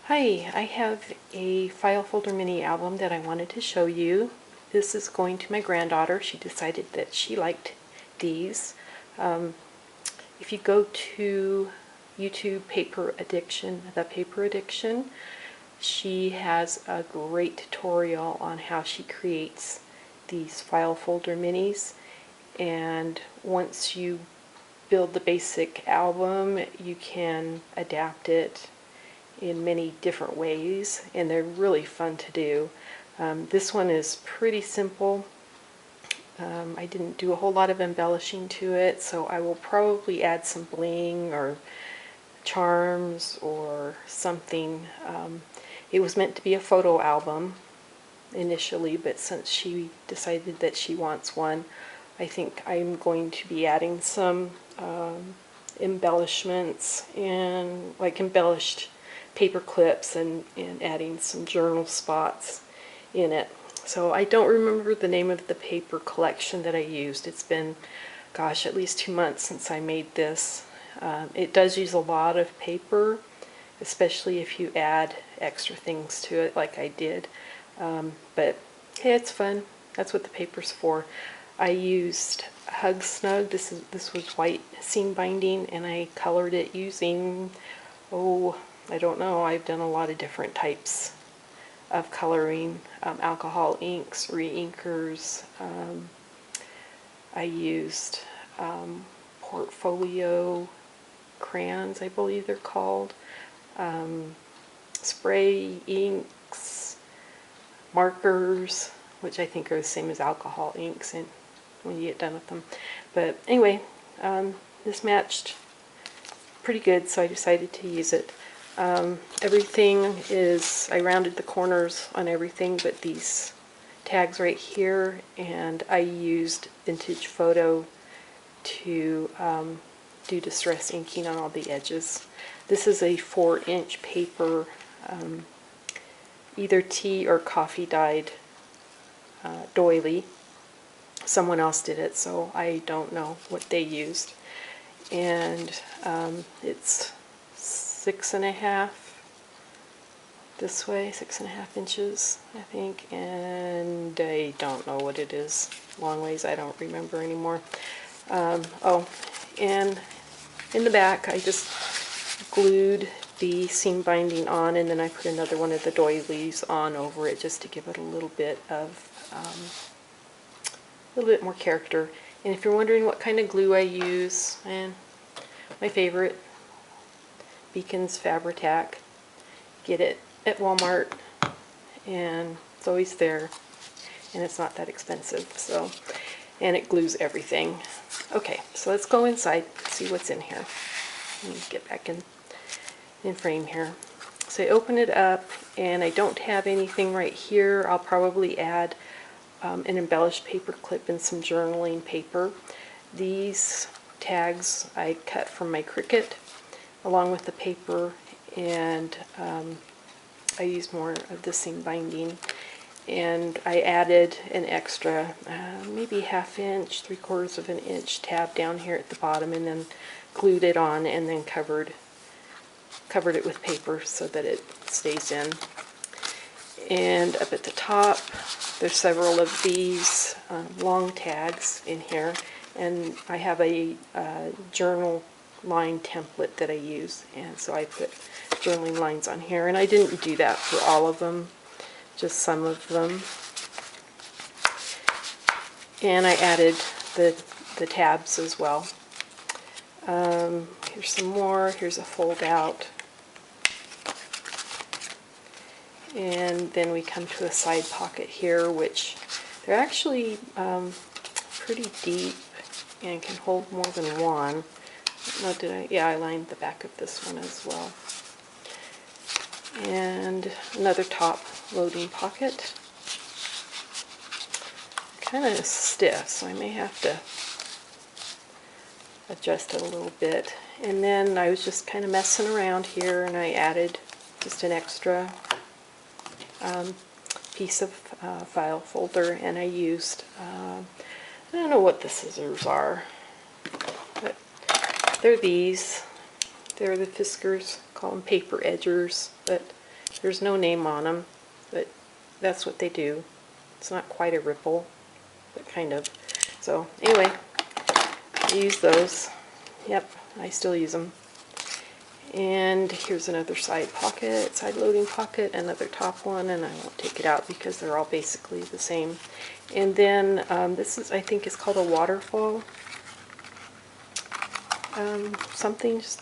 Hi, I have a file folder mini album that I wanted to show you. This is going to my granddaughter. She decided that she liked these. If you go to YouTube Paper Addiction, The Paper Addiction, she has a great tutorial on how she creates these file folder minis. And once you build the basic album, you can adapt it in many different ways, and they're really fun to do. This one is pretty simple. I didn't do a whole lot of embellishing to it, so I will probably add some bling or charms or something. It was meant to be a photo album initially, but since she decided that she wants one, I think I'm going to be adding some embellishments and like embellished paper clips and adding some journal spots in it. So I don't remember the name of the paper collection that I used. It's been, gosh, at least 2 months since I made this. It does use a lot of paper, especially if you add extra things to it like I did. But hey, it's fun. That's what the paper's for. I used Hug Snug. This was white seam binding, and I colored it using, I don't know, I've done a lot of different types of coloring, alcohol inks, re-inkers. I used portfolio crayons, I believe they're called, spray inks, markers, which I think are the same as alcohol inks and when you get done with them. But anyway, this matched pretty good, so I decided to use it. Everything is, I rounded the corners on everything but these tags right here, and I used Vintage Photo to do distress inking on all the edges. This is a 4-inch paper, either tea or coffee dyed doily. Someone else did it, so I don't know what they used. And it's 6.5 this way, 6.5 inches, I think, and I don't know what it is. Long ways, I don't remember anymore. Oh, and in the back, I just glued the seam binding on, and then I put another one of the doilies on over it just to give it a little bit more character. And if you're wondering what kind of glue I use, my favorite, Beacon's Fabri-Tac. Get it at Walmart, and it's always there, and it's not that expensive. So, and it glues everything. Okay, so let's go inside, see what's in here. Let me get back in frame here. So I open it up, and I don't have anything right here. I'll probably add an embellished paper clip and some journaling paper. These tags I cut from my Cricut along with the paper, and I used more of the seam binding, and I added an extra maybe 1/2 inch, 3/4 of an inch tab down here at the bottom, and then glued it on, and then covered it with paper so that it stays in. And up at the top there's several of these long tags in here, and I have a journal line template that I use, and so I put journaling lines on here, and I didn't do that for all of them, just some of them. And I added the tabs as well. Here's some more. Here's a fold out. And then we come to a side pocket here, which they're actually pretty deep and can hold more than one. No, yeah, I lined the back of this one as well. And another top loading pocket. Kind of stiff, so I may have to adjust it a little bit. And then I was just kind of messing around here, and I added just an extra piece of file folder, and I used, I don't know what the scissors are, but they're these. They're the Fiskars, call them paper edgers, but There's no name on them, but that's what they do. It's not quite a ripple, but kind of. So anyway, I use those. Yep, I still use them. And here's another side pocket, side loading pocket, another top one, and I won't take it out because they're all basically the same. And then this is, I think, is called a waterfall. Something, just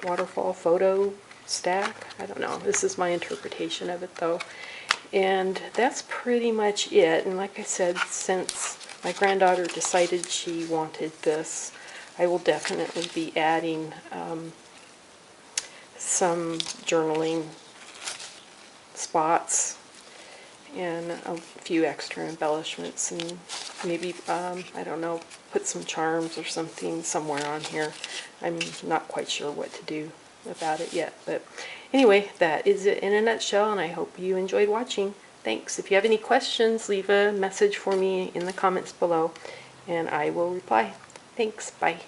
waterfall photo stack. I don't know. This is my interpretation of it though. And that's pretty much it. And like I said, since my granddaughter decided she wanted this, I will definitely be adding some journaling spots and a few extra embellishments, and maybe, I don't know, put some charms or something somewhere on here. I'm not quite sure what to do about it yet, but anyway, that is it in a nutshell, and I hope you enjoyed watching. Thanks. If you have any questions, leave a message for me in the comments below, and I will reply. Thanks. Bye.